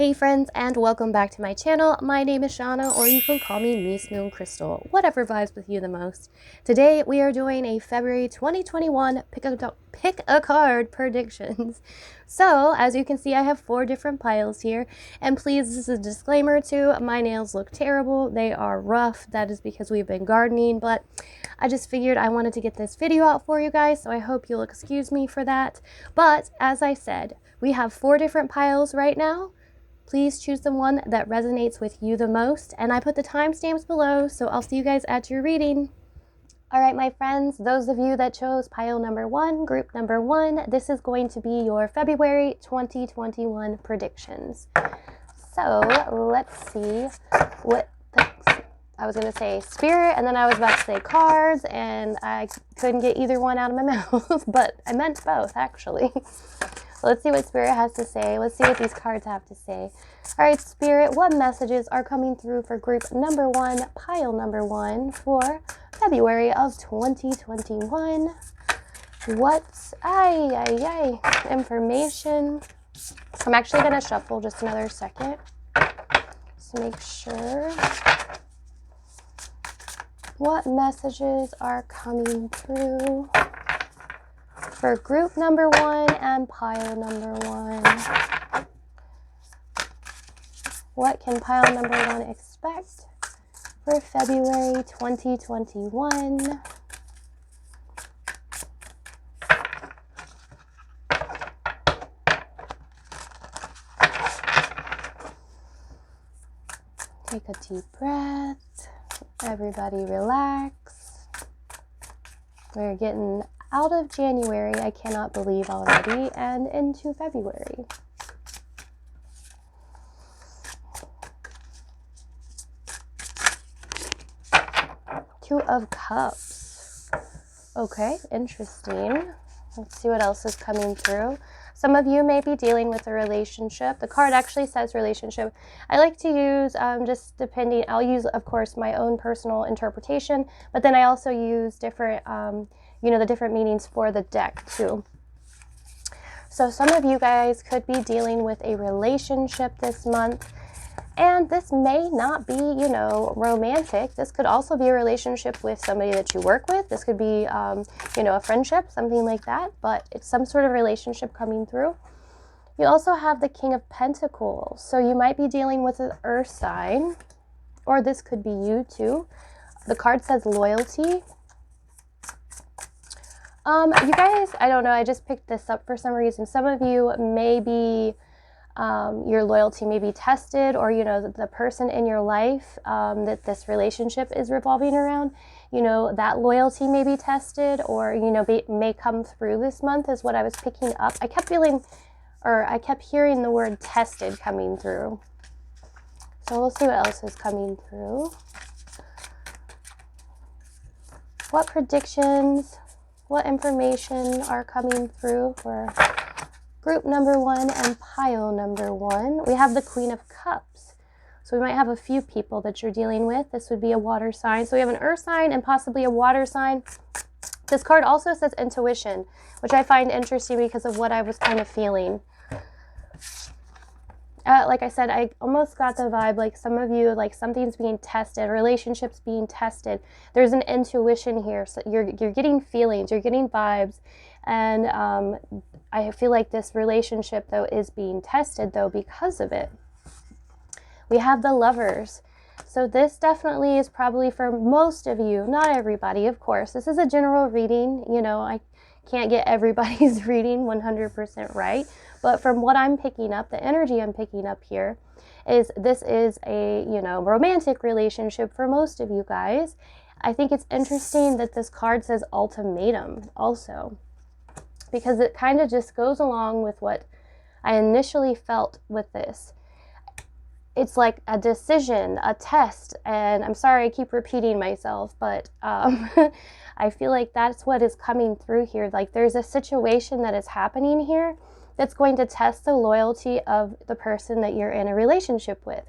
Hey friends, and welcome back to my channel. My name is Shauna, or you can call me mismooncrystal, whatever vibes with you the most. Today we are doing a February 2021 pick a card predictions. So as you can see, I have 4 different piles here, and please, this is a disclaimer too, my nails look terrible. They are rough. That is because we've been gardening, but I just figured I wanted to get this video out for you guys, so I hope you'll excuse me for that. But as I said, we have 4 different piles right now. Please choose the one that resonates with you the most, and I put the timestamps below, so I'll see you guys at your reading. All right, my friends, those of you that chose pile number 1, group number 1, this is going to be your February 2021 predictions. So let's see what I was going to say spirit, and then I was about to say cards, and I couldn't get either one out of my mouth, but I meant both, actually. Let's see what Spirit has to say. Let's see what these cards have to say. All right, Spirit, what messages are coming through for group number 1, pile number 1 for February of 2021? What information? I'm actually going to shuffle just another second to make sure. What messages are coming through for group number 1 and pile number 1? What can pile number 1 expect for February 2021? Take a deep breath. Everybody relax. We're getting out of January, I cannot believe already, and into February. Two of Cups. Okay, interesting. Let's see what else is coming through. Some of you may be dealing with a relationship. The card actually says relationship. I like to use, just depending, I'll use, of course, my own personal interpretation, but then I also use different, the different meanings for the deck too. So some of you guys could be dealing with a relationship this month, and this may not be, romantic. This could also be a relationship with somebody that you work with. This could be, a friendship, something like that, but it's some sort of relationship coming through. You also have the King of Pentacles. So you might be dealing with an earth sign, or this could be you too. The card says loyalty. You guys, I don't know, I just picked this up for some reason. Some of you may be, your loyalty may be tested, or, the person in your life that this relationship is revolving around, that loyalty may be tested, or, may come through this month is what I was picking up. I kept hearing the word tested coming through. So we'll see what else is coming through. What predictions, what information are coming through for group number 1 and pile number 1? We have the Queen of Cups. So we might have a few people that you're dealing with. This would be a water sign. So we have an earth sign and possibly a water sign. This card also says intuition, which I find interesting because of what I was kind of feeling. Like I said, I almost got the vibe like some of you, like something's being tested, relationships being tested. There's an intuition here. So you're getting feelings, you're getting vibes. And I feel like this relationship, though, is being tested, though, because of it. We have the Lovers. So this definitely is probably for most of you, not everybody, of course. This is a general reading. I can't get everybody's reading 100% right. But from what I'm picking up, the energy I'm picking up here is this is a, romantic relationship for most of you guys. I think it's interesting that this card says ultimatum also, because it kind of just goes along with what I initially felt with this. It's like a decision, a test, and I'm sorry I keep repeating myself, but I feel like that's what is coming through here. Like there's a situation that is happening here that's going to test the loyalty of the person that you're in a relationship with.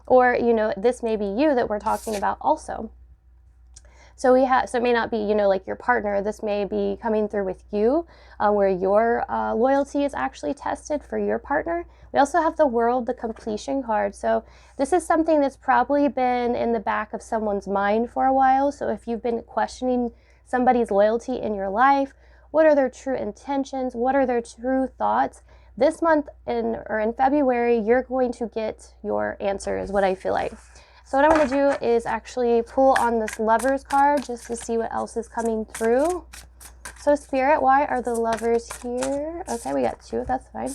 Or, this may be you that we're talking about also. So so it may not be, you know, like your partner. This may be coming through with you, where your loyalty is actually tested for your partner. We also have the World, the completion card. So this is something that's probably been in the back of someone's mind for a while. So if you've been questioning somebody's loyalty in your life, what are their true intentions? What are their true thoughts? This month in February, you're going to get your answer, is what I feel like. So what I'm going to do is actually pull on this Lovers card just to see what else is coming through. So Spirit, why are the Lovers here? Okay, we got 2. That's fine.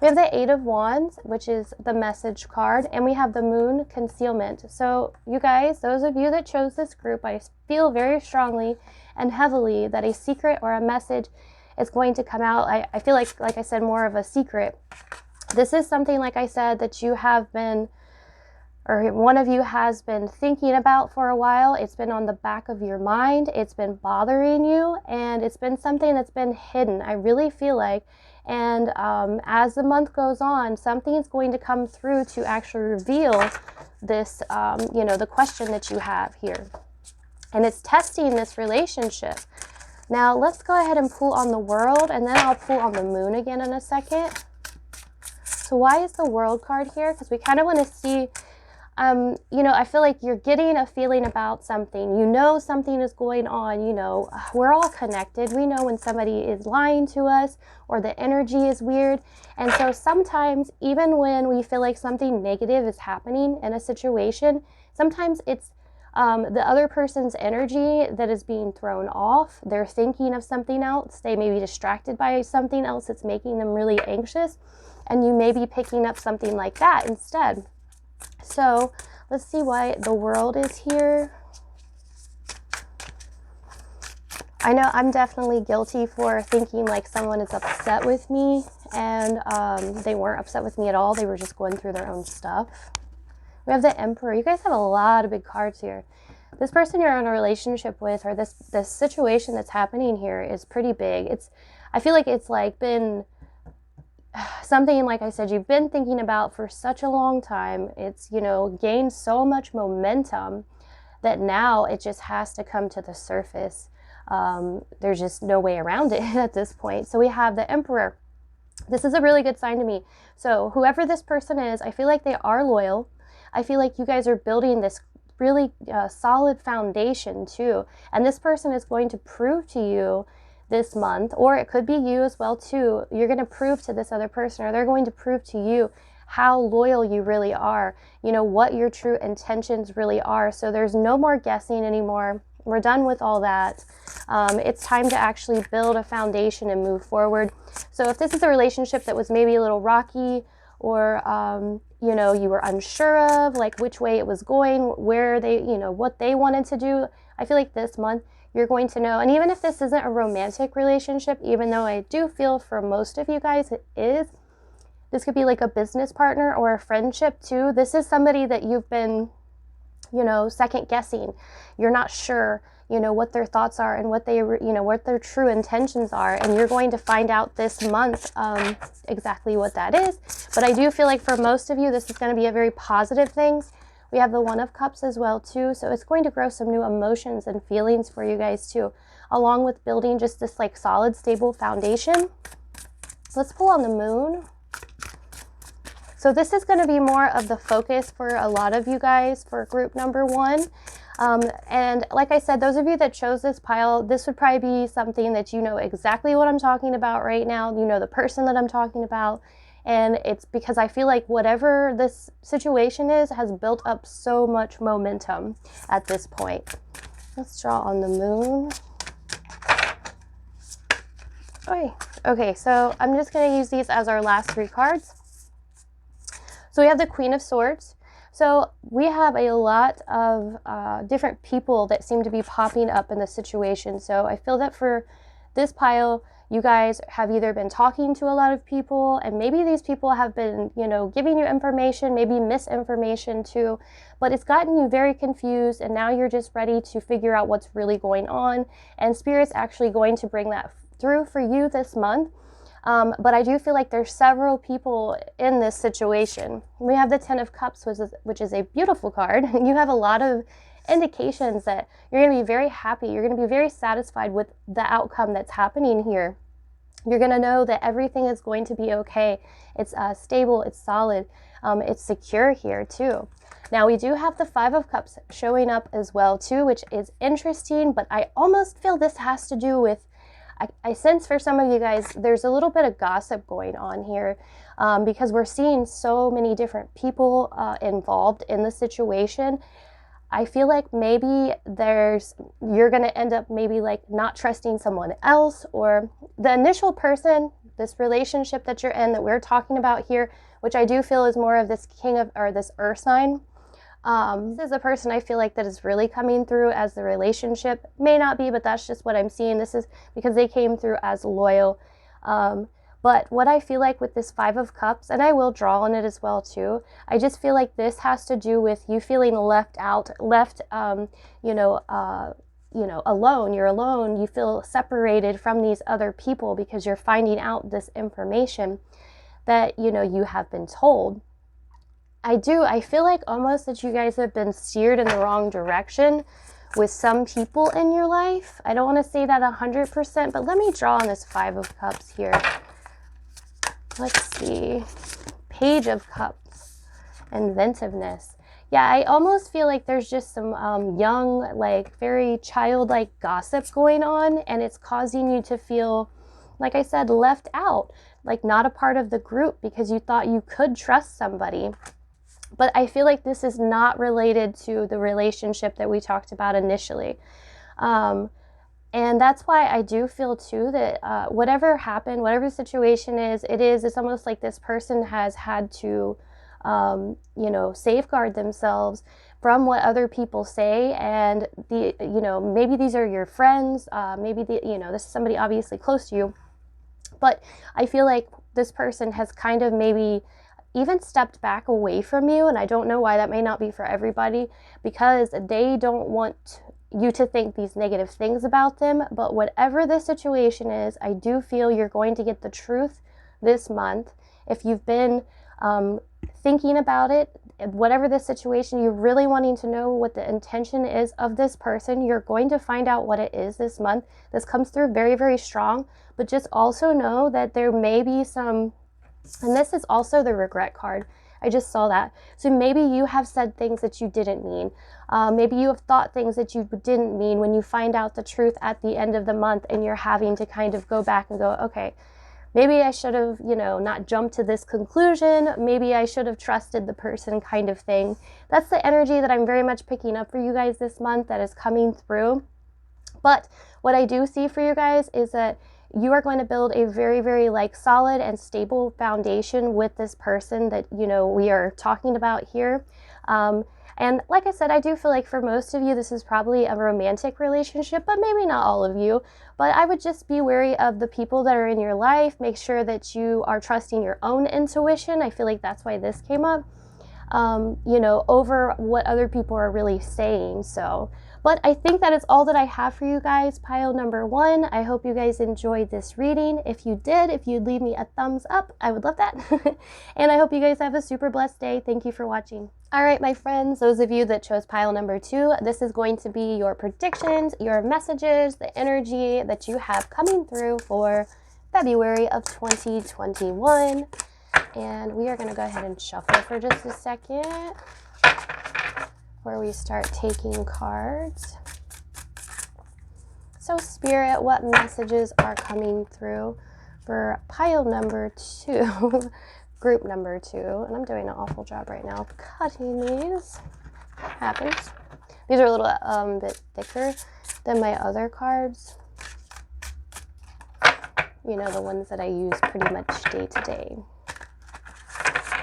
We have the 8 of Wands, which is the message card, and we have the Moon, concealment. So you guys, those of you that chose this group, I feel very strongly and heavily that a secret or a message is going to come out. I feel like I said, more of a secret. This is something, like I said, that you have been, or one of you has been thinking about for a while. It's been on the back of your mind. It's been bothering you, and it's been something that's been hidden, I really feel like. And as the month goes on, something is going to come through to actually reveal this, you know, the question that you have here. And it's testing this relationship. Now, let's go ahead and pull on the World, and then I'll pull on the Moon again in a second. So why is the World card here? Because we kind of want to see, you know, I feel like you're getting a feeling about something. You know something is going on. You know, we're all connected. We know when somebody is lying to us or the energy is weird. And so sometimes, even when we feel like something negative is happening in a situation, sometimes it's the other person's energy that is being thrown off. They're thinking of something else. They may be distracted by something else that's making them really anxious. And you may be picking up something like that instead. So let's see why the World is here. I know I'm definitely guilty for thinking like someone is upset with me, and they weren't upset with me at all. They were just going through their own stuff. We have the Emperor. You guys have a lot of big cards here. This person you're in a relationship with, or this situation that's happening here, is pretty big. I feel like it's like been something, like I said, you've been thinking about for such a long time. It's, you know, gained so much momentum that now it just has to come to the surface. There's just no way around it at this point. So we have the Emperor. This is a really good sign to me. So whoever this person is, I feel like they are loyal. I feel like you guys are building this really solid foundation too. And this person is going to prove to you this month, or it could be you as well too. You're going to prove to this other person, or they're going to prove to you how loyal you really are, you know, what your true intentions really are. So there's no more guessing anymore. We're done with all that. It's time to actually build a foundation and move forward. So if this is a relationship that was maybe a little rocky, or you know, you were unsure of like which way it was going, where they, you know, what they wanted to do, I feel like this month you're going to know. And even if this isn't a romantic relationship, even though I do feel for most of you guys it is, this could be like a business partner or a friendship too. This is somebody that you've been, you know, second guessing. You're not sure, you know, what their thoughts are and what they, you know, what their true intentions are. And you're going to find out this month exactly what that is. But I do feel like for most of you, this is going to be a very positive thing. We have the One of Cups as well too. So it's going to grow some new emotions and feelings for you guys too, along with building just this like solid, stable foundation. Let's pull on the Moon. So this is going to be more of the focus for a lot of you guys for group number 1. And like I said, those of you that chose this pile, this would probably be something that you know exactly what I'm talking about right now. You know the person that I'm talking about. And it's because I feel like whatever this situation is has built up so much momentum at this point. Let's draw on the Moon. Okay, so I'm just going to use these as our last 3 cards. So we have the Queen of Swords. So we have a lot of different people that seem to be popping up in the situation. So I feel that for this pile, you guys have either been talking to a lot of people, and maybe these people have been, you know, giving you information, maybe misinformation too, but it's gotten you very confused, and now you're just ready to figure out what's really going on, and Spirit's actually going to bring that through for you this month. But I do feel like there's several people in this situation. We have the Ten of Cups, which is a beautiful card. You have a lot of indications that you're going to be very happy. You're going to be very satisfied with the outcome that's happening here. You're going to know that everything is going to be okay. It's stable, it's solid, it's secure here too. Now we do have the Five of Cups showing up as well too, which is interesting, but I almost feel this has to do with, I sense for some of you guys, there's a little bit of gossip going on here because we're seeing so many different people involved in the situation. I feel like maybe you're going to end up maybe like not trusting someone else, or the initial person, this relationship that you're in that we're talking about here, which I do feel is more of this this earth sign. This is a person I feel like that is really coming through as the relationship. May not be, but that's just what I'm seeing. This is because they came through as loyal. But what I feel like with this Five of Cups, and I will draw on it as well too, I just feel like this has to do with you feeling left out, alone. You're alone. You feel separated from these other people because you're finding out this information that, you have been told. I feel like almost that you guys have been steered in the wrong direction with some people in your life. I don't want to say that 100%, but let me draw on this Five of Cups here. Let's see. Page of Cups. Inventiveness. Yeah, I almost feel like there's just some young, like very childlike gossip going on, and it's causing you to feel, like I said, left out, like not a part of the group because you thought you could trust somebody. But I feel like this is not related to the relationship that we talked about initially. And that's why I do feel too that whatever happened, whatever the situation is, it's almost like this person has had to, safeguard themselves from what other people say. And maybe these are your friends, maybe this is somebody obviously close to you. But I feel like this person has kind of maybe even stepped back away from you. And I don't know why that may not be for everybody, because they don't want you to think these negative things about them. But whatever the situation is, I do feel you're going to get the truth this month. If you've been thinking about it, whatever the situation, you're really wanting to know what the intention is of this person, you're going to find out what it is this month. This comes through very, very strong, but just also know that there may be some, and this is also the regret card. I just saw that. So maybe you have said things that you didn't mean. Maybe you have thought things that you didn't mean when you find out the truth at the end of the month, and you're having to kind of go back and go, okay, maybe I should have, not jumped to this conclusion. Maybe I should have trusted the person, kind of thing. That's the energy that I'm very much picking up for you guys this month that is coming through. But what I do see for you guys is that you are going to build a very, very solid and stable foundation with this person that, we are talking about here. And like I said, I do feel like for most of you, this is probably a romantic relationship, but maybe not all of you. But I would just be wary of the people that are in your life. Make sure that you are trusting your own intuition. I feel like that's why this came up, over what other people are really saying. But I think that is all that I have for you guys, pile number 1. I hope you guys enjoyed this reading. If you did, if you'd leave me a thumbs up, I would love that. And I hope you guys have a super blessed day. Thank you for watching. All right, my friends, those of you that chose pile number 2, this is going to be your predictions, your messages, the energy that you have coming through for February of 2021. And we are going to go ahead and shuffle for just a second, where we start taking cards. So Spirit, what messages are coming through for pile number 2, group number 2? And I'm doing an awful job right now of cutting these. Happens. These are a little bit thicker than my other cards. The ones that I use pretty much day to day.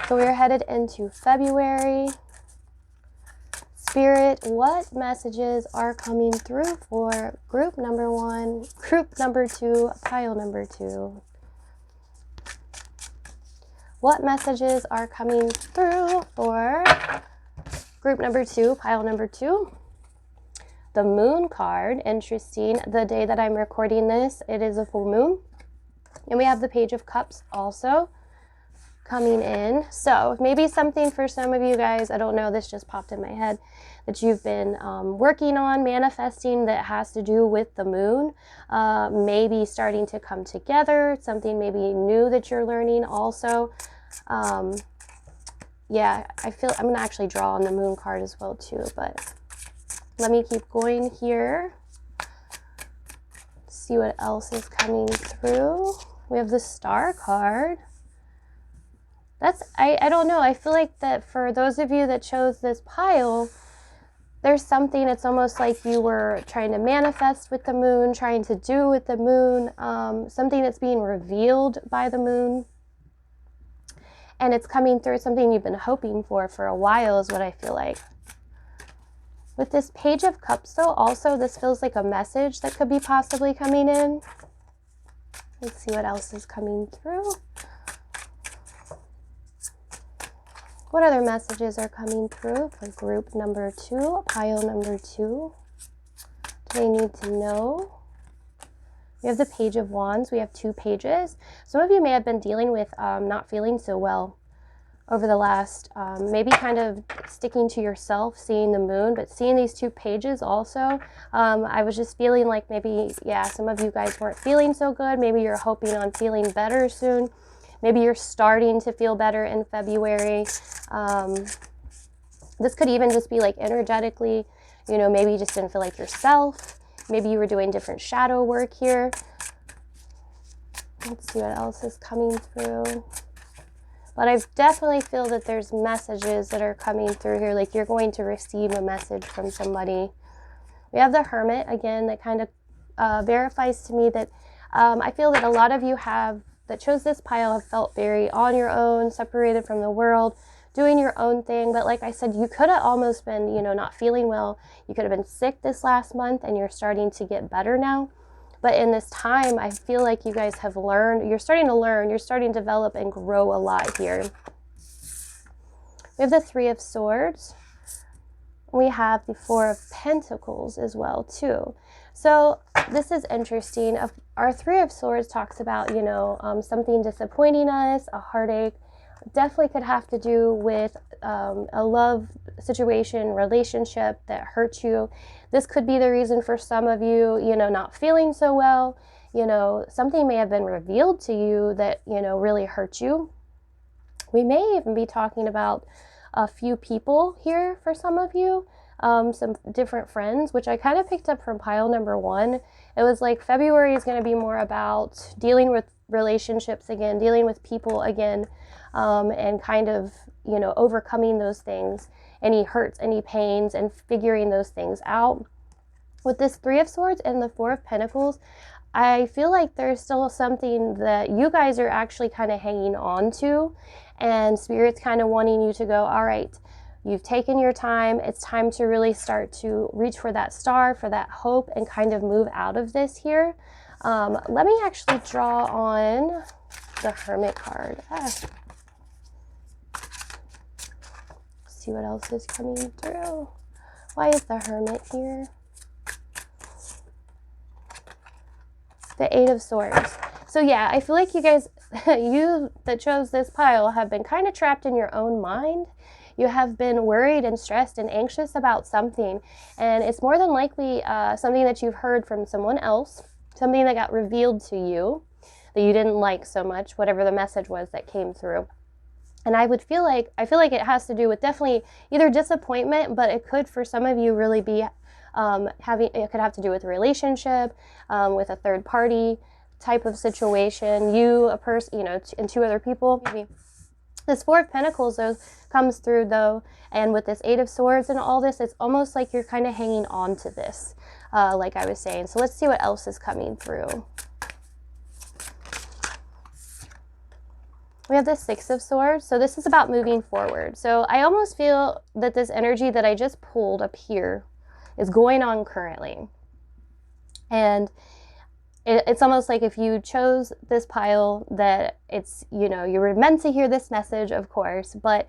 So we're headed into February. Spirit, what messages are coming through for group number 1, group number 2, pile number 2? What messages are coming through for group number 2, pile number 2? The moon card, interesting. The day that I'm recording this, it is a full moon. And we have the Page of Cups also coming in. So maybe something for some of you guys, I don't know, this just popped in my head, that you've been working on, manifesting, that has to do with the moon, maybe starting to come together, something maybe new that you're learning also. Yeah, I feel I'm gonna actually draw on the moon card as well too, but let me keep going here. See what else is coming through. We have the Star card. That's, I don't know, I feel like that for those of you that chose this pile, there's something, it's almost like you were trying to manifest with the moon, trying to do with the moon, something that's being revealed by the moon. And it's coming through, something you've been hoping for a while is what I feel like. With this Page of Cups though, also this feels like a message that could be possibly coming in. Let's see what else is coming through. What other messages are coming through for group number 2, pile number 2? Do they need to know? We have the Page of Wands. We have 2 pages. Some of you may have been dealing with not feeling so well over the last, maybe kind of sticking to yourself, seeing the moon, but seeing these 2 pages also. I was just feeling like maybe, yeah, some of you guys weren't feeling so good. Maybe you're hoping on feeling better soon. Maybe you're starting to feel better in February. This could even just be like energetically, you know, maybe you just didn't feel like yourself. Maybe you were doing different shadow work here. Let's see what else is coming through. But I definitely feel that there's messages that are coming through here, like you're going to receive a message from somebody. We have the Hermit, again, that kind of verifies to me that I feel that a lot of you that chose this pile have felt very on your own, separated from the world, doing your own thing. But like I said, you could have almost been, you know, not feeling well. You could have been sick this last month and you're starting to get better now. But in this time, I feel like you guys have learned, you're starting to learn, you're starting to develop and grow a lot here. We have the 3 of Swords. We have the 4 of Pentacles as well too. So this is interesting. Our 3 of Swords talks about, you know, something disappointing us, a heartache. Definitely could have to do with a love situation, relationship that hurt you. This could be the reason for some of you, you know, not feeling so well. You know, something may have been revealed to you that, you know, really hurt you. We may even be talking about a few people here for some of you, some different friends, which I kind of picked up from pile number 1. It was like February is going to be more about dealing with relationships again, dealing with people again, and kind of, you know, overcoming those things, any hurts, any pains, and figuring those things out. With this 3 of Swords and the 4 of Pentacles, I feel like there's still something that you guys are actually kind of hanging on to, and Spirit's kind of wanting you to go, all right, you've taken your time. It's time to really start to reach for that star, for that hope, and kind of move out of this here. Let me actually draw on the Hermit card. See what else is coming through. Why is the Hermit here? The 8 of Swords. So yeah, I feel like you guys, you that chose this pile, have been kind of trapped in your own mind. You have been worried and stressed and anxious about something, and it's more than likely something that you've heard from someone else, something that got revealed to you that you didn't like so much, whatever the message was that came through. And I feel like it has to do with definitely either disappointment, but it could for some of you really be it could have to do with a relationship, with a third party type of situation, you, a person, you know, and 2 other people. Maybe. This 4 of Pentacles though comes through though, and with this 8 of Swords and all this, it's almost like you're kind of hanging on to this, like I was saying. So let's see what else is coming through. We have the 6 of Swords. So this is about moving forward. So I almost feel that this energy that I just pulled up here is going on currently. And it's almost like if you chose this pile that it's, you know, you were meant to hear this message, of course, but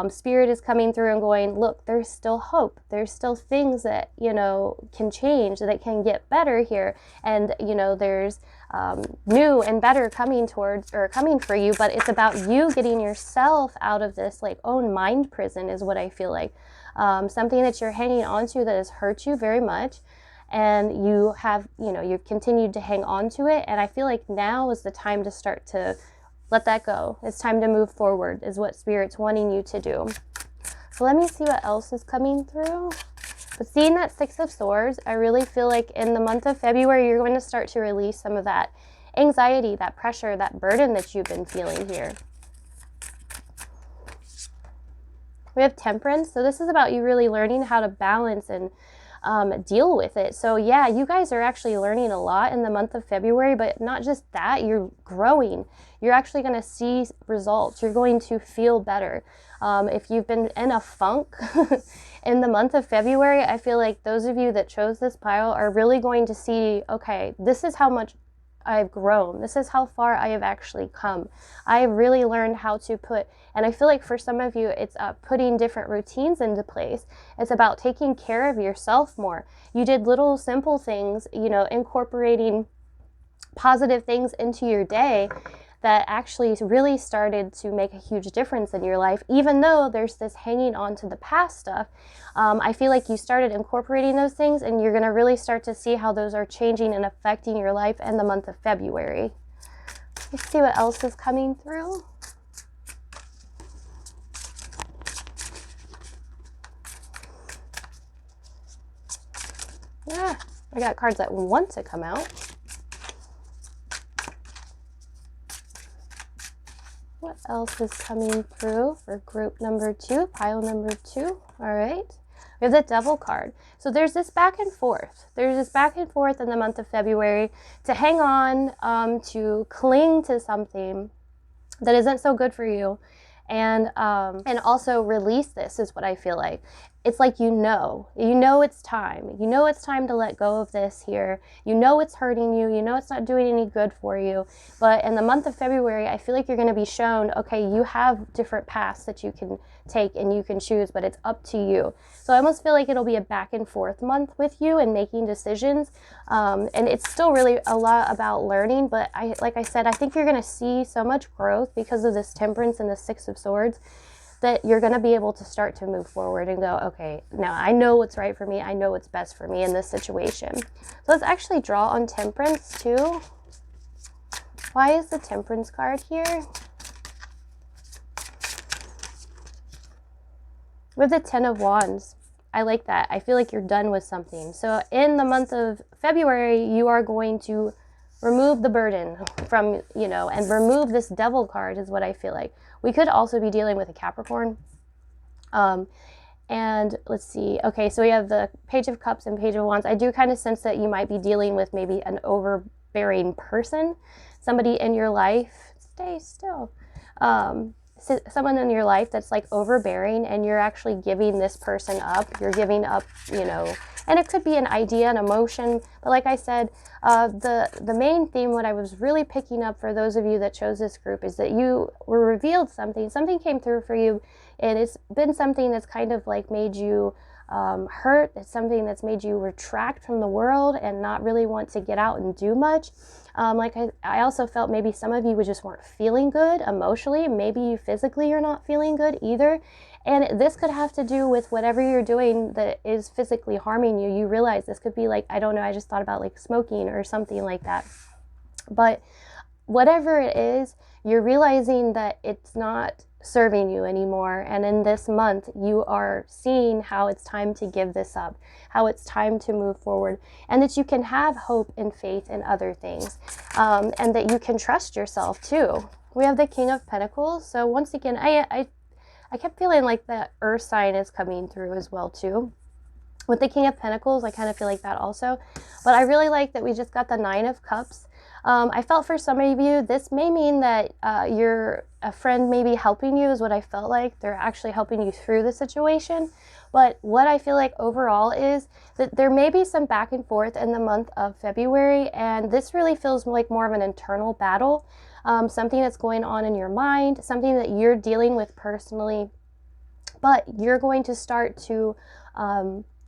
Spirit is coming through and going, look, there's still hope. There's still things that, you know, can change, that can get better here. And, you know, there's new and better coming towards, or coming for you, but it's about you getting yourself out of this like own mind prison is what I feel like. Something that you're hanging on to that has hurt you very much. And you have, you know, you've continued to hang on to it. And I feel like now is the time to start to let that go. It's time to move forward is what Spirit's wanting you to do. So let me see what else is coming through. But seeing that Six of Swords, I really feel like in the month of February, you're going to start to release some of that anxiety, that pressure, that burden that you've been feeling here. We have Temperance. So this is about you really learning how to balance and deal with it. So yeah, you guys are actually learning a lot in the month of February, but not just that, you're growing. You're actually going to see results. You're going to feel better. If you've been in a funk in the month of February, I feel like those of you that chose this pile are really going to see, okay, this is how much I've grown. This is how far I have actually come. I have really learned how to put, and I feel like for some of you, it's putting different routines into place. It's about taking care of yourself more. You did little simple things, you know, incorporating positive things into your day that actually really started to make a huge difference in your life, even though there's this hanging on to the past stuff. I feel like you started incorporating those things and you're going to really start to see how those are changing and affecting your life in the month of February. Let's see what else is coming through. Yeah, I got cards that want to come out. What else is coming through for group number 2, pile number 2? All right. We have the Devil card. So there's this back and forth. There's this back and forth in the month of February to hang on, to cling to something that isn't so good for you. And also release this is what I feel like. It's like, you know it's time. You know it's time to let go of this here. You know it's hurting you. You know it's not doing any good for you. But in the month of February, I feel like you're going to be shown, okay, you have different paths that you can take and you can choose, but it's up to you. So I almost feel like it'll be a back and forth month with you and making decisions. And it's still really a lot about learning. But like I said, I think you're going to see so much growth because of this Temperance and the Six of Swords, that you're going to be able to start to move forward and go, okay, now I know what's right for me. I know what's best for me in this situation. So let's actually draw on Temperance too. Why is the Temperance card here? With the Ten of Wands, I like that. I feel like you're done with something. So in the month of February, you are going to remove the burden from, you know, and remove this Devil card is what I feel like. We could also be dealing with a Capricorn. And let's see. Okay, so we have the Page of Cups and Page of Wands. I do kind of sense that you might be dealing with maybe an overbearing person, somebody in your life. Stay still. Someone in your life that's like overbearing, and you're actually giving this person up. You're giving up, you know, and it could be an idea, an emotion. But like I said, the main theme, what I was really picking up for those of you that chose this group, is that you were revealed something. Something came through for you, and it's been something that's kind of like made you hurt. It's something that's made you retract from the world and not really want to get out and do much. I also felt maybe some of you just weren't feeling good emotionally. Maybe physically you're not feeling good either. And this could have to do with whatever you're doing that is physically harming you. You realize this could be like, I don't know, I just thought about like smoking or something like that. But whatever it is, you're realizing that it's not serving you anymore. And in this month, you are seeing how it's time to give this up, how it's time to move forward, and that you can have hope and faith in other things, and that you can trust yourself too. We have the King of Pentacles. So once again, I kept feeling like the Earth sign is coming through as well too. With the King of Pentacles, I kind of feel like that also. But I really like that we just got the Nine of Cups. I felt for some of you, this may mean that a friend may be helping you, is what I felt like. They're actually helping you through the situation. But what I feel like overall is that there may be some back and forth in the month of February, and this really feels like more of an internal battle, something that's going on in your mind, something that you're dealing with personally, but you're going to start to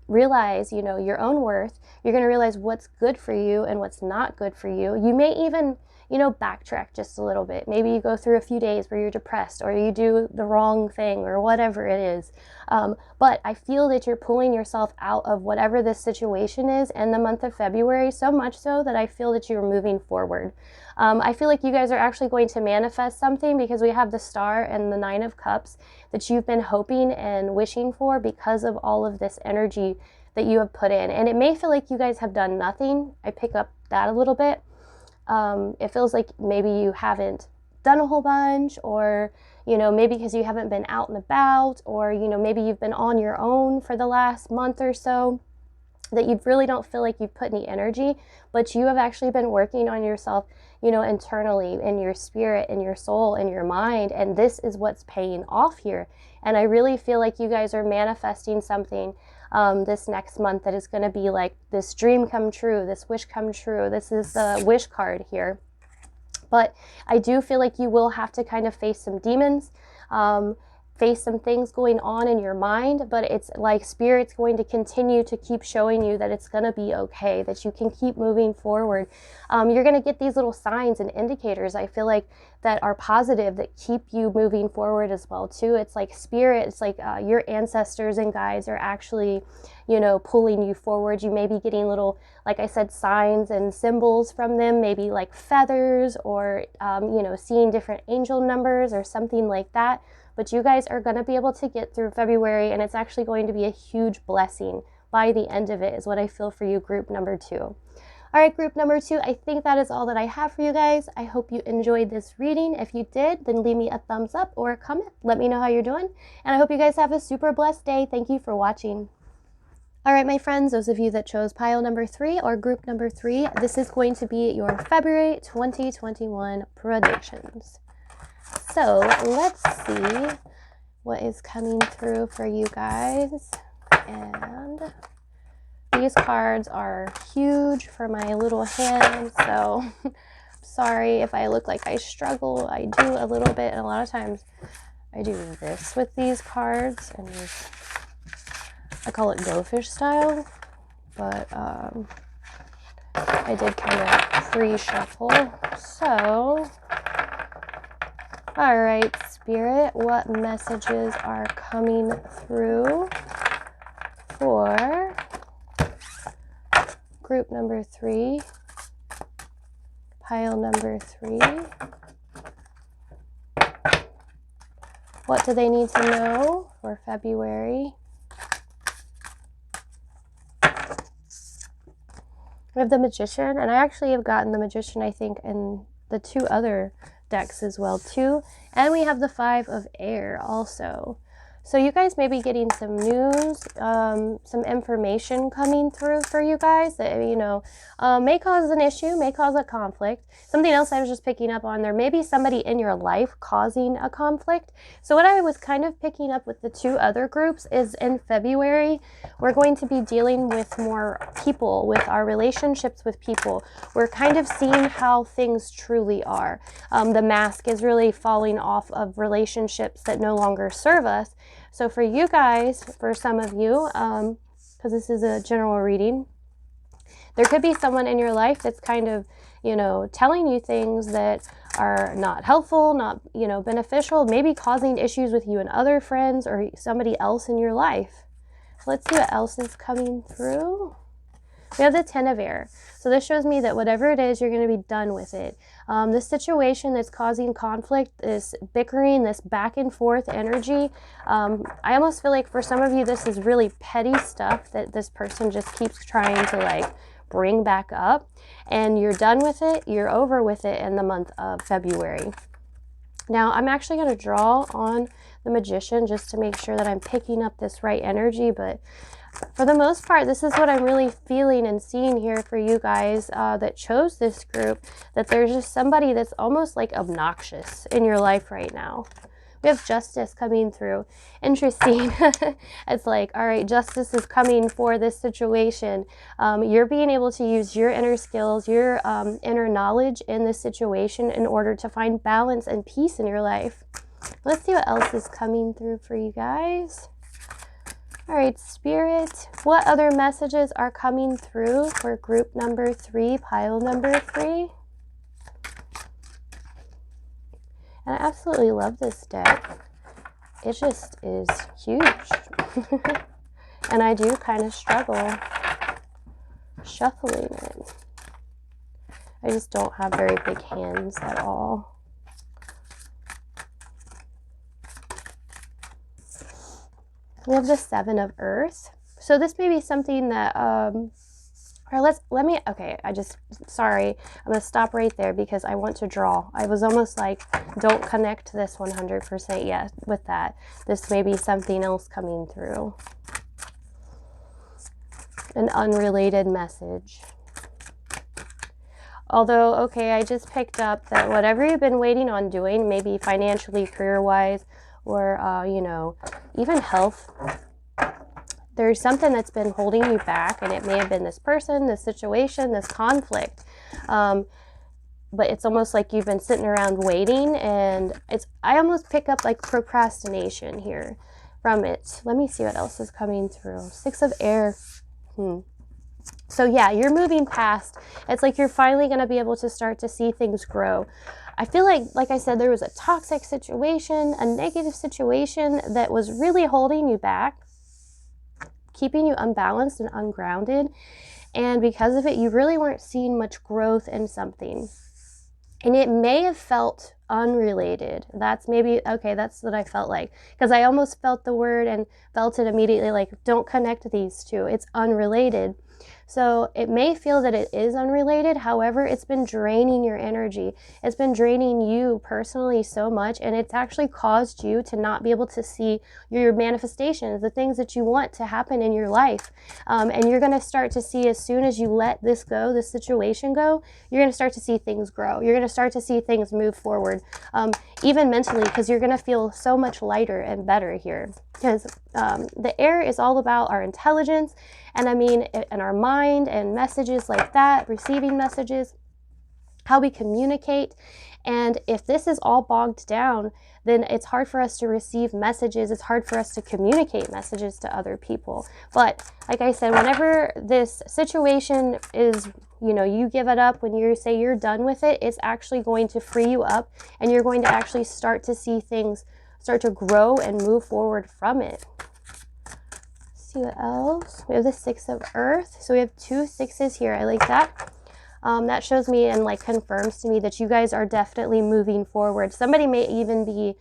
realize, you know, your own worth. You're going to realize what's good for you and what's not good for you. You may even, you know, backtrack just a little bit. Maybe you go through a few days where you're depressed, or you do the wrong thing, or whatever it is. But I feel that you're pulling yourself out of whatever this situation is in the month of February, so much so that I feel that you're moving forward. I feel like you guys are actually going to manifest something, because we have the Star and the Nine of Cups that you've been hoping and wishing for because of all of this energy that you have put in. And it may feel like you guys have done nothing. I pick up that a little bit. It feels like maybe you haven't done a whole bunch, or, you know, maybe because you haven't been out and about, or, you know, maybe you've been on your own for the last month or so, that you really don't feel like you've put any energy, but you have actually been working on yourself, you know, internally, in your spirit, in your soul, in your mind, and this is what's paying off here. And I really feel like you guys are manifesting something this next month that is going to be like this dream come true, this wish come true. This is the wish card here. But I do feel like you will have to kind of face some demons, face some things going on in your mind, but it's like Spirit's going to continue to keep showing you that it's going to be okay, that you can keep moving forward. You're going to get these little signs and indicators, I feel like, that are positive, that keep you moving forward as well too. It's like Spirit, it's like your ancestors and guides are actually, you know, pulling you forward. You may be getting little, like I said, signs and symbols from them, maybe like feathers, or you know, seeing different angel numbers or something like that. But you guys are going to be able to get through February, and it's actually going to be a huge blessing by the end of it, is what I feel for you, group number 2. All right, group number 2, I think that is all that I have for you guys. I hope you enjoyed this reading. If you did, then leave me a thumbs up or a comment. Let me know how you're doing. And I hope you guys have a super blessed day. Thank you for watching. All right, my friends, those of you that chose pile number 3 or group number 3, this is going to be your February 2021 predictions. So let's see what is coming through for you guys. And these cards are huge for my little hand, so sorry if I look like I struggle. I do a little bit, and a lot of times I do this with these cards, and I call it go fish style, but I did kind of free shuffle. So all right, Spirit, what messages are coming through for group number 3, pile number 3? What do they need to know for February? We have the Magician, and I actually have gotten the Magician, I think, in the 2 other decks as well too. And we have the 5 of Air also. So you guys may be getting some news, some information coming through for you guys that, you know, may cause an issue, may cause a conflict. Something else I was just picking up on, there may be somebody in your life causing a conflict. So what I was kind of picking up with the 2 other groups is in February, we're going to be dealing with more people, with our relationships with people. We're kind of seeing how things truly are. The mask is really falling off of relationships that no longer serve us. So for you guys, for some of you, because this is a general reading, there could be someone in your life that's kind of, you know, telling you things that are not helpful, not, you know, beneficial, maybe causing issues with you and other friends or somebody else in your life. So let's see what else is coming through. We have the 10 of Air. So this shows me that whatever it is, you're going to be done with it. This situation that's causing conflict, this bickering, this back and forth energy, I almost feel like for some of you, this is really petty stuff that this person just keeps trying to like bring back up, and you're done with it. You're over with it in the month of February. Now, I'm actually going to draw on the Magician just to make sure that I'm picking up this right energy, but For the most part, this is what I'm really feeling and seeing here for you guys that chose this group, that there's just somebody that's almost like obnoxious in your life right now. We have justice coming through. Interesting. It's like, all right, justice is coming for this situation. You're being able to use your inner skills, your inner knowledge in this situation in order to find balance and peace in your life. Let's see what else is coming through for you guys. All right, Spirit, what other messages are coming through for group number 3, pile number 3? And I absolutely love this deck. It just is huge. And I do kind of struggle shuffling it. I just don't have very big hands at all. We have the 7 of Earth. So this may be something that sorry, I'm gonna stop right there because I want to draw. I was almost like, don't connect this 100% yet with that. This may be something else coming through. An unrelated message. Although, okay, I just picked up that whatever you've been waiting on doing, maybe financially, career-wise, or, you know, even health, there's something that's been holding you back, and it may have been this person, this situation, this conflict. But it's almost like you've been sitting around waiting, and I almost pick up like procrastination here from it. Let me see what else is coming through. 6 of Air. So yeah, you're moving past. It's like you're finally going to be able to start to see things grow. I feel like I said, there was a toxic situation, a negative situation that was really holding you back, keeping you unbalanced and ungrounded. And because of it, you really weren't seeing much growth in something. And it may have felt unrelated. That's maybe, okay, that's what I felt like. Because I almost felt the word and felt it immediately, like, don't connect these two. It's unrelated. So it may feel that it is unrelated. However, it's been draining your energy. It's been draining you personally so much, and it's actually caused you to not be able to see your manifestations, the things that you want to happen in your life. And you're going to start to see, as soon as you let this go, this situation go, you're going to start to see things grow. You're going to start to see things move forward, even mentally, because you're going to feel so much lighter and better here. Because the air is all about our intelligence, and I mean, and our mind, and messages like that, receiving messages, how we communicate. And if this is all bogged down, then it's hard for us to receive messages. It's hard for us to communicate messages to other people. But like I said, whenever this situation is, you know, you give it up, when you say you're done with it, it's actually going to free you up, and you're going to actually start to see things start to grow and move forward from it. Let's see what else. We have the 6 of Earth. So we have 2 6s here. I like that. That shows me and like confirms to me that you guys are definitely moving forward. Somebody may even be,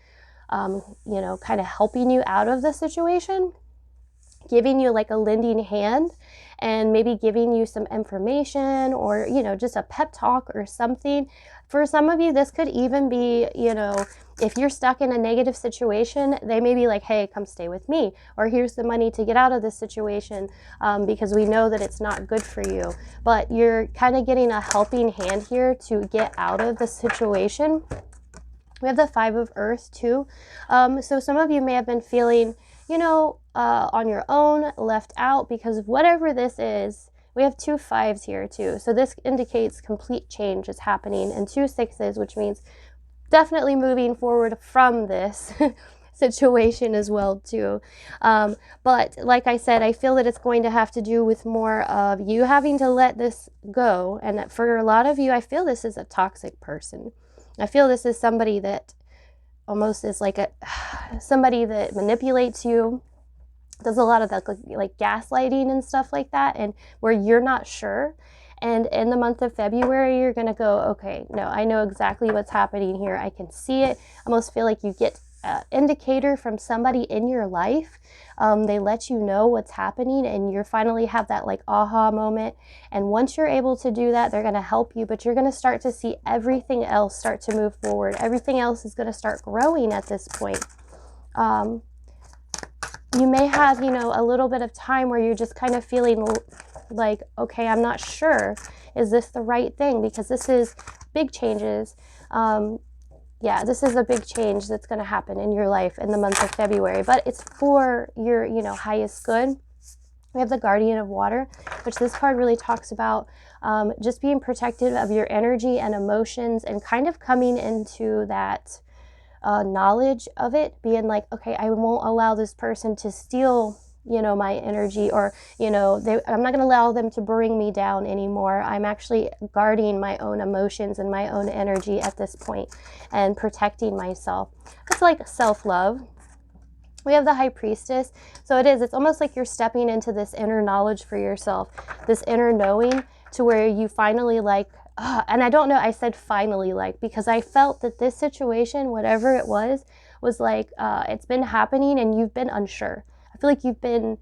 you know, kind of helping you out of the situation, giving you like a lending hand, and maybe giving you some information, or, you know, just a pep talk or something. For some of you, this could even be, you know, if you're stuck in a negative situation, they may be like, hey, come stay with me, or here's the money to get out of this situation, because we know that it's not good for you. But you're kind of getting a helping hand here to get out of the situation. We have the 5 of Earth too. So some of you may have been feeling, you know, on your own, left out, because of whatever this is. We have 2 5s here too. So this indicates complete change is happening, and 2 6s, which means definitely moving forward from this situation as well too. But like I said, I feel that it's going to have to do with more of you having to let this go. And that for a lot of you, I feel this is a toxic person. I feel this is somebody that almost is like somebody that manipulates you, does a lot of that like gaslighting and stuff like that, and where you're not sure. And in the month of February, you're going to go, okay, no, I know exactly what's happening here. I can see it. I almost feel like you get an indicator from somebody in your life. They let you know what's happening, and you finally have that like aha moment. And once you're able to do that, they're going to help you, but you're going to start to see everything else start to move forward. Everything else is going to start growing at this point. you may have, you know, a little bit of time where you're just kind of feeling like, okay, I'm not sure. Is this the right thing? Because this is big changes. Yeah, this is a big change that's going to happen in your life in the month of February, but it's for your, you know, highest good. We have the Guardian of Water, which this card really talks about just being protective of your energy and emotions and kind of coming into that knowledge of it, being like, okay, I won't allow this person to steal, you know, my energy, or, you know, I'm not going to allow them to bring me down anymore. I'm actually guarding my own emotions and my own energy at this point and protecting myself. It's like self-love. We have the High Priestess. So it's almost like you're stepping into this inner knowledge for yourself, this inner knowing, to where you finally like, and I don't know, I said finally, like, because I felt that this situation, whatever it was like, it's been happening and you've been unsure. I feel like you've been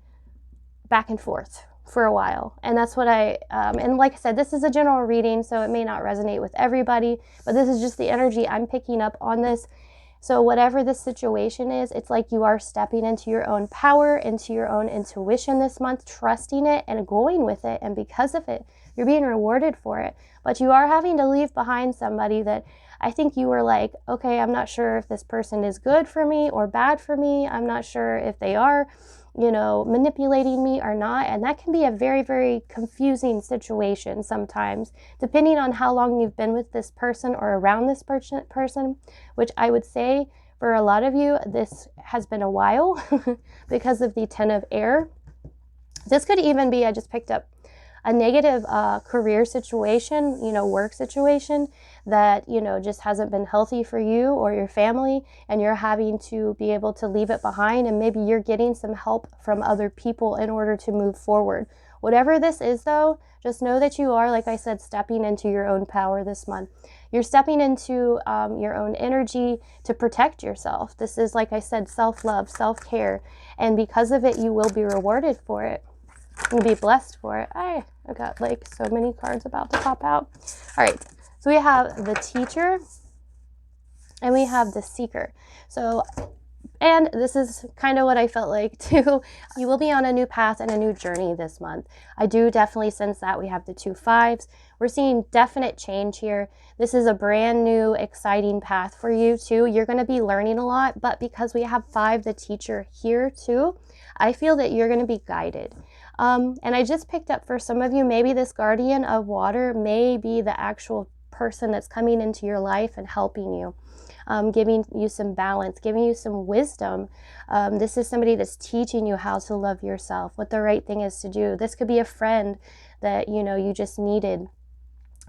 back and forth for a while. And that's what and like I said, this is a general reading, so it may not resonate with everybody, but this is just the energy I'm picking up on this. So whatever this situation is, it's like you are stepping into your own power, into your own intuition this month, trusting it and going with it. And because of it, you're being rewarded for it. But you are having to leave behind somebody that I think you were like, okay, I'm not sure if this person is good for me or bad for me. I'm not sure if they are, you know, manipulating me or not. And that can be a very, very confusing situation sometimes, depending on how long you've been with this person or around this person, which I would say for a lot of you, this has been a while because of the Ten of Air. This could even be, I just picked up, a negative career situation, you know, work situation that, you know, just hasn't been healthy for you or your family, and you're having to be able to leave it behind, and maybe you're getting some help from other people in order to move forward. Whatever this is though, just know that you are, like I said, stepping into your own power this month. You're stepping into your own energy to protect yourself. This is, like I said, self-love, self-care, and because of it, you will be rewarded for it. You'll be blessed for it. I got like so many cards about to pop out. All right, so we have the Teacher and we have the Seeker. So, and this is kind of what I felt like too. You will be on a new path and a new journey this month. I do definitely sense that. We have the 2 5s. We're seeing definite change here. This is a brand new, exciting path for you too. You're going to be learning a lot, but because we have 5, the Teacher here too, I feel that you're going to be guided. And I just picked up for some of you, maybe this Guardian of Water may be the actual person that's coming into your life and helping you, giving you some balance, giving you some wisdom. This is somebody that's teaching you how to love yourself, what the right thing is to do. This could be a friend that, you know, you just needed.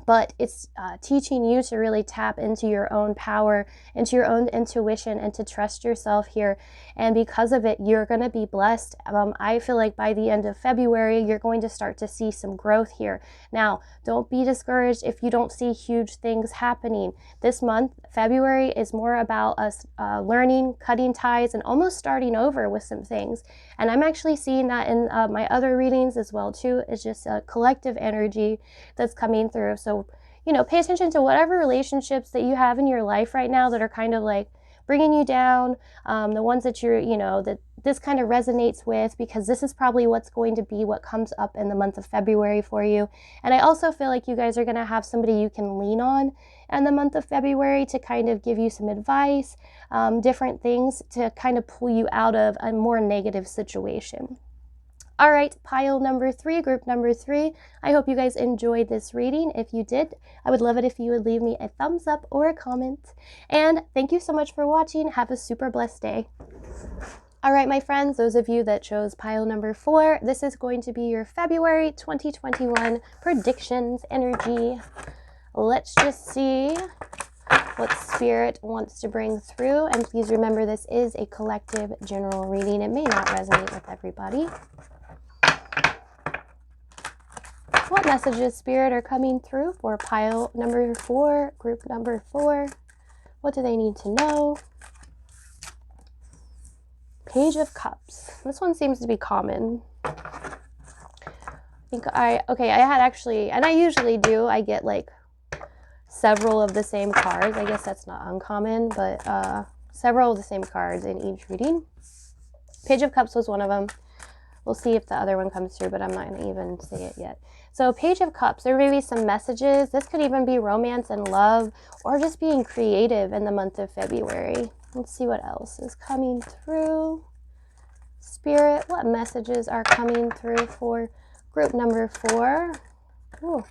But it's teaching you to really tap into your own power, into your own intuition, and to trust yourself here. And because of it, you're going to be blessed. I feel like by the end of February, you're going to start to see some growth here. Now, don't be discouraged if you don't see huge things happening. This month, February, is more about us learning, cutting ties, and almost starting over with some things. And I'm actually seeing that in my other readings as well, too. It's just a collective energy that's coming through. So, you know, pay attention to whatever relationships that you have in your life right now that are kind of like bringing you down, the ones that you're, you know, that this kind of resonates with, because this is probably what's going to be what comes up in the month of February for you. And I also feel like you guys are going to have somebody you can lean on in the month of February to kind of give you some advice, different things to kind of pull you out of a more negative situation. All right, pile number 3, group number 3. I hope you guys enjoyed this reading. If you did, I would love it if you would leave me a thumbs up or a comment. And thank you so much for watching. Have a super blessed day. All right, my friends, those of you that chose pile number 4, this is going to be your February 2021 predictions energy. Let's just see what Spirit wants to bring through. And please remember, this is a collective general reading. It may not resonate with everybody. What messages, Spirit, are coming through for pile number 4, group number 4? What do they need to know? Page of Cups. This one seems to be common. I had actually, and I usually do, I get like several of the same cards. I guess that's not uncommon, but several of the same cards in each reading. Page of Cups was one of them. We'll see if the other one comes through, but I'm not going to even say it yet. So Page of Cups, there may be some messages. This could even be romance and love, or just being creative in the month of February. Let's see what else is coming through. Spirit, what messages are coming through for group number 4? Ooh.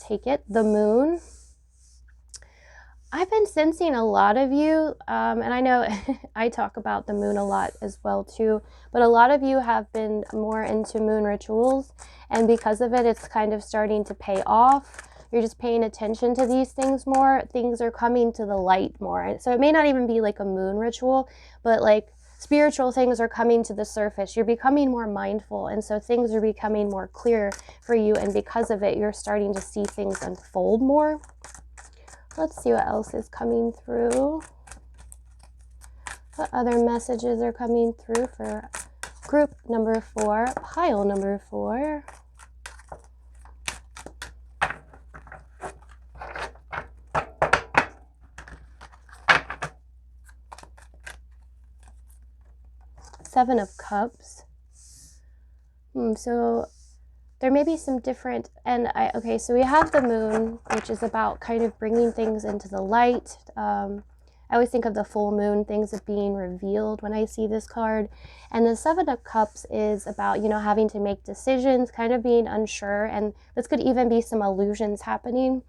Take it. The Moon. I've been sensing a lot of you, and I know I talk about the moon a lot as well too, but a lot of you have been more into moon rituals, and because of it, it's kind of starting to pay off. You're just paying attention to these things more. Things are coming to the light more. So it may not even be like a moon ritual, but like spiritual things are coming to the surface. You're becoming more mindful, and so things are becoming more clear for you, and because of it, you're starting to see things unfold more. Let's see what else is coming through. What other messages are coming through for group number 4, pile number 4? Seven of Cups. So there may be some different, okay, so we have the moon, which is about kind of bringing things into the light. I always think of the full moon, things of being revealed when I see this card. And the Seven of Cups is about, you know, having to make decisions, kind of being unsure, and this could even be some illusions happening.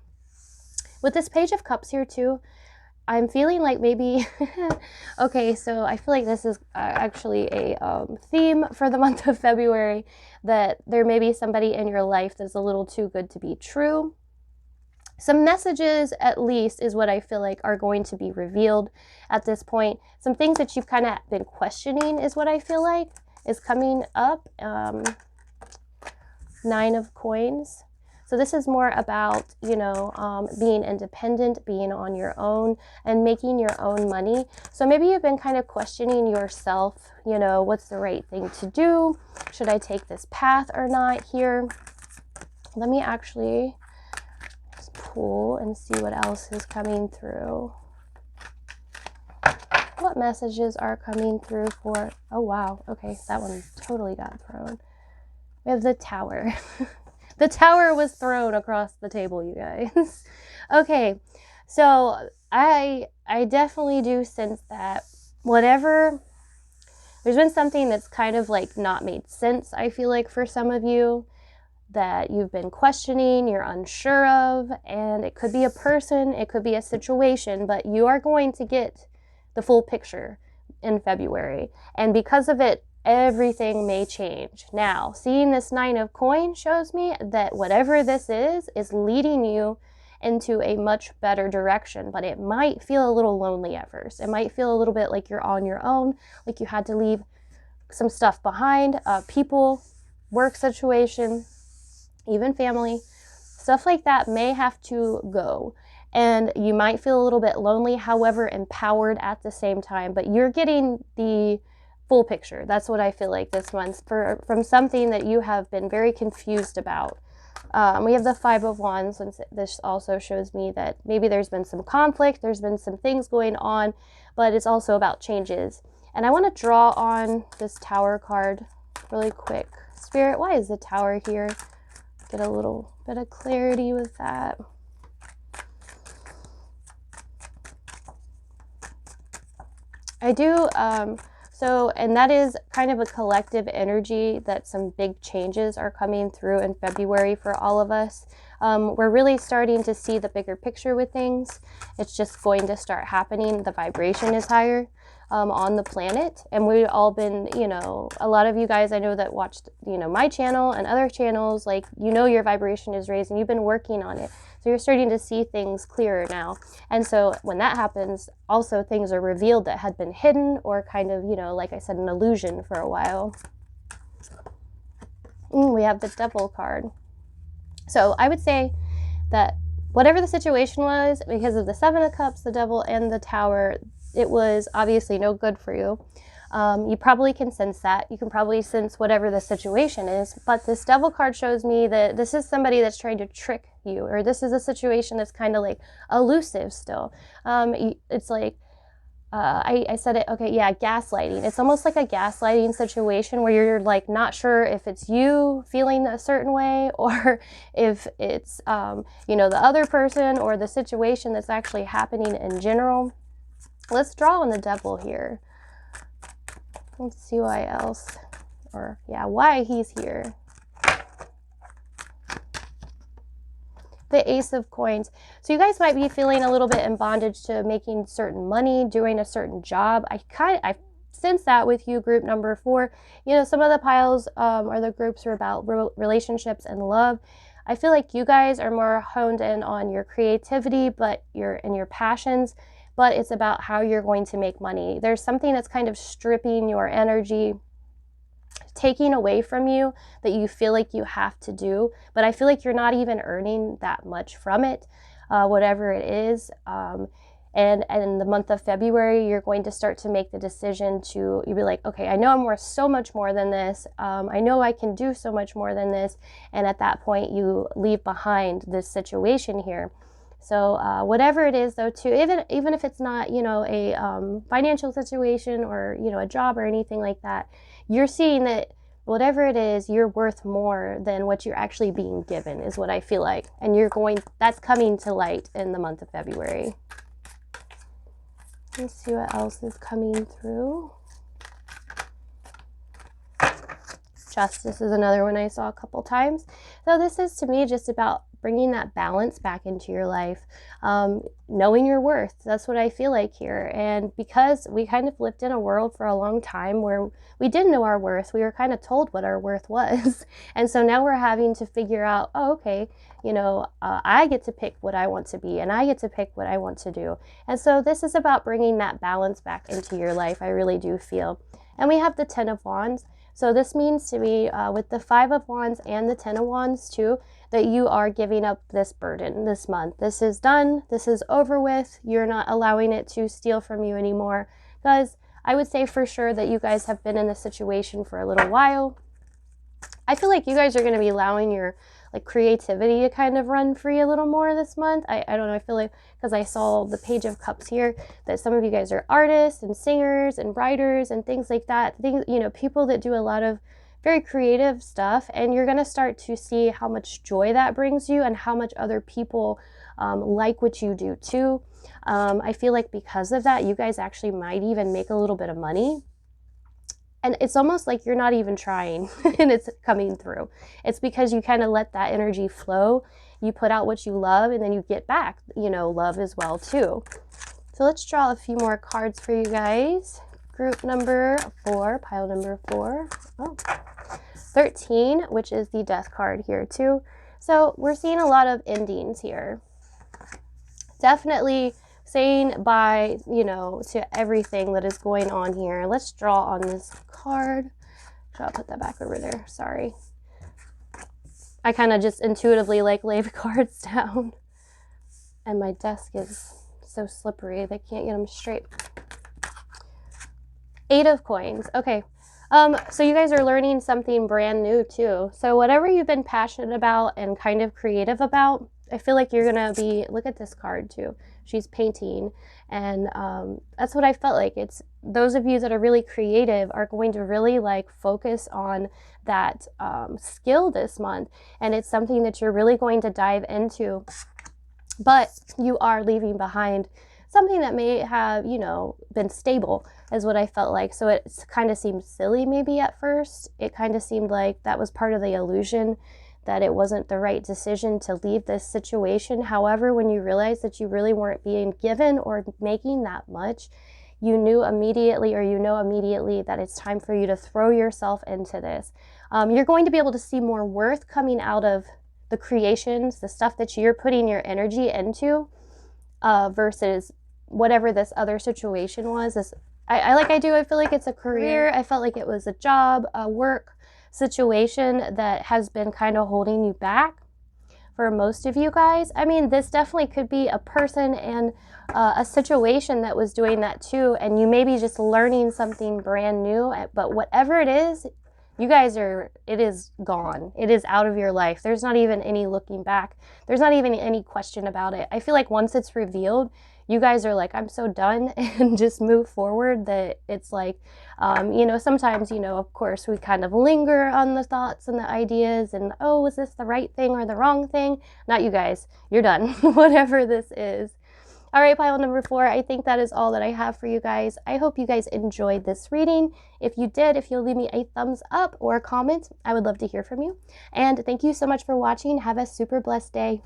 With this Page of Cups here too, I'm feeling like maybe, okay, so I feel like this is actually a theme for the month of February, that there may be somebody in your life that's a little too good to be true. Some messages, at least, is what I feel like are going to be revealed at this point. Some things that you've kind of been questioning is what I feel like is coming up. 9 of Coins. So this is more about, you know, being independent, being on your own, and making your own money. So maybe you've been kind of questioning yourself, you know, what's the right thing to do? Should I take this path or not here? Let me actually just pull and see what else is coming through. What messages are coming through for, oh wow, okay, that one totally got thrown. We have the Tower. The Tower was thrown across the table, you guys. Okay, so I definitely do sense that whatever, there's been something that's kind of like not made sense, I feel like, for some of you, that you've been questioning, you're unsure of, and it could be a person, it could be a situation, but you are going to get the full picture in February. And because of it, everything may change. Now, seeing this 9 of Coins shows me that whatever this is leading you into a much better direction, but it might feel a little lonely at first. It might feel a little bit like you're on your own, like you had to leave some stuff behind, people, work situation, even family. Stuff like that may have to go. And you might feel a little bit lonely, however, empowered at the same time, but you're getting the full picture. That's what I feel like this month from something that you have been very confused about. We have the 5 of Wands, and this also shows me that maybe there's been some conflict, there's been some things going on, but it's also about changes. And I want to draw on this Tower card really quick. Spirit, why is the Tower here? Get a little bit of clarity with that. I do, and that is kind of a collective energy that some big changes are coming through in February for all of us. We're really starting to see the bigger picture with things. It's just going to start happening. The vibration is higher on the planet. And we've all been, you know, a lot of you guys I know that watched, you know, my channel and other channels, like, you know, your vibration is raised and you've been working on it. So you're starting to see things clearer now. And so when that happens, also things are revealed that had been hidden or kind of, you know, like I said, an illusion for a while. We have the Devil card. So I would say that whatever the situation was, because of the 7 of Cups, the Devil, and the Tower, it was obviously no good for you. You probably can sense that. You can probably sense whatever the situation is. But this Devil card shows me that this is somebody that's trying to trick you, or this is a situation that's kind of like elusive still. It's like I said it, okay, yeah, gaslighting. It's almost like a gaslighting situation where you're like not sure if it's you feeling a certain way or if it's, you know, the other person or the situation that's actually happening in general. Let's draw on the devil here. Let's see why else, or yeah, why he's here. The Ace of Coins. So you guys might be feeling a little bit in bondage to making certain money, doing a certain job. I sense that with you, group number 4. You know, some of the piles or the groups are about relationships and love. I feel like you guys are more honed in on your creativity, but your passions, but it's about how you're going to make money. There's something that's kind of stripping your energy, taking away from you that you feel like you have to do, but I feel like you're not even earning that much from it, whatever it is. And in the month of February, you're going to start to make the decision to, you'll be like, okay, I know I'm worth so much more than this. I know I can do so much more than this. And at that point, you leave behind this situation here. So whatever it is, though, too, even if it's not, you know, a financial situation or, you know, a job or anything like that, you're seeing that whatever it is, you're worth more than what you're actually being given, is what I feel like. And that's coming to light in the month of February. Let's see what else is coming through. Justice is another one I saw a couple times. So this is, to me, just about bringing that balance back into your life, knowing your worth. That's what I feel like here. And because we kind of lived in a world for a long time where we didn't know our worth, we were kind of told what our worth was. And so now we're having to figure out, oh, okay, you know, I get to pick what I want to be, and I get to pick what I want to do. And so this is about bringing that balance back into your life, I really do feel. And we have the 10 of Wands. So this means to me, with the 5 of Wands and the 10 of Wands too, that you are giving up this burden this month. This is done. This is over with. You're not allowing it to steal from you anymore. Because I would say for sure that you guys have been in this situation for a little while. I feel like you guys are going to be allowing your creativity to kind of run free a little more this month. I don't know. I feel like, because I saw the Page of Cups here, that some of you guys are artists and singers and writers and things like that. Things, you know, people that do a lot of very creative stuff, and you're going to start to see how much joy that brings you and how much other people like what you do too. I feel like because of that, you guys actually might even make a little bit of money. And it's almost like you're not even trying and it's coming through. It's because you kind of let that energy flow. You put out what you love, and then you get back, you know, love as well too. So let's draw a few more cards for you guys. Group number 4, pile number 4. Oh, 13, which is the Death card here too. So we're seeing a lot of endings here. Definitely saying bye, you know, to everything that is going on here. Let's draw on this card. I'll put that back over there. Sorry. I kind of just intuitively lay the cards down. And my desk is so slippery, they can't get them straight. 8 of Coins. Okay. So you guys are learning something brand new too. So whatever you've been passionate about and kind of creative about, I feel like you're going to be, look at this card too. She's painting, and that's what I felt like. It's those of you that are really creative are going to really focus on that skill this month, and it's something that you're really going to dive into, but you are leaving behind something that may have, you know, been stable, is what I felt like. So it kind of seemed silly maybe at first. It kind of seemed like that was part of the illusion, that it wasn't the right decision to leave this situation. However, when you realize that you really weren't being given or making that much, you knew immediately, or you know immediately, that it's time for you to throw yourself into this. You're going to be able to see more worth coming out of the creations, the stuff that you're putting your energy into, versus whatever this other situation was. I feel like it's a career. I felt like it was a job, a work situation that has been kind of holding you back for most of you guys. I mean, this definitely could be a person and a situation that was doing that too, and you may be just learning something brand new, but whatever it is, you guys it is gone. It is out of your life. There's not even any looking back. There's not even any question about it. I feel like once it's revealed, you guys are like, I'm so done and just move forward, that it's like, you know, sometimes, you know, of course, we kind of linger on the thoughts and the ideas and, oh, is this the right thing or the wrong thing? Not you guys. You're done, whatever this is. All right, pile number 4, I think that is all that I have for you guys. I hope you guys enjoyed this reading. If you did, if you'll leave me a thumbs up or a comment, I would love to hear from you. And thank you so much for watching. Have a super blessed day.